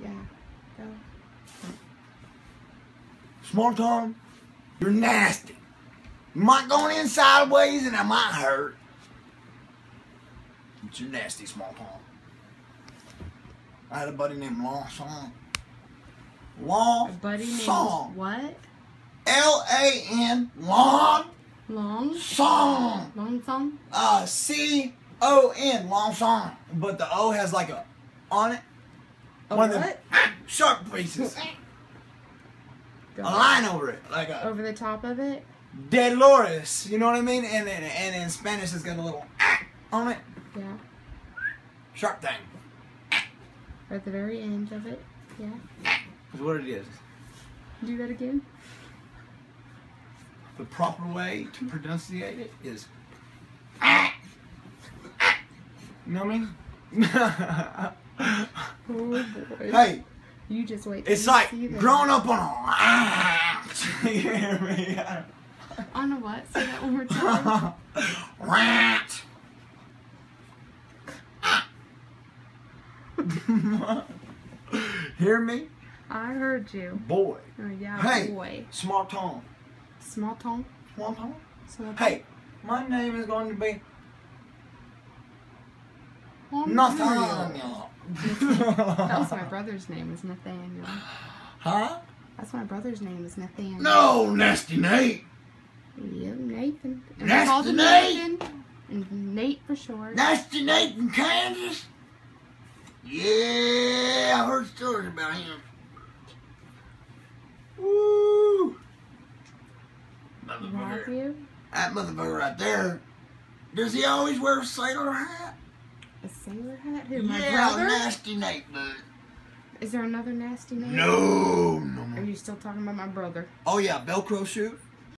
Yeah. Go. Small tongue, you're nasty. You might go in sideways and I might hurt. But you're nasty, small tongue. I had a buddy named Long Song. Long A buddy named Song. what? L-A-N, Long Long? Song. Long Song? C-O-N, Long Song. But the O has like a on it. A One what? of them sharp pieces. Go. A line over it. Like a Over the top of it? Dolores. You know what I mean? And in Spanish it's got a little on it. Yeah. Sharp thing. Or at the very end of it? Yeah. That's what it is. Do that again? The proper way to pronunciate it is you know what I mean? Oh boy. Hey, You just wait till it's you like see that. growing up on a you hear me? On a what? Say that one more time. Rat. Hear me? I heard you. Boy. Oh yeah, Hey, boy. small tongue. Small tongue? Small tongue? Small tongue? Hey, my name is going to be Nathaniel. Nathaniel. That was my brother's name, is Nathaniel. Huh? That's my brother's name, is Nathaniel. No, Nasty Nate. Yep, Nathan. And Nasty we called him Nate. Nathan. And Nate for short. Nasty Nate from Kansas. Yeah, I heard stories about him. Woo! Have Motherfucker. you? That motherfucker right there. Does he always wear a sailor hat? A sailor hat? Who, my Yeah, brother? Nasty Nate, bud. Is there another nasty name? No. Are you still talking about my brother? Oh yeah, Velcro shoes.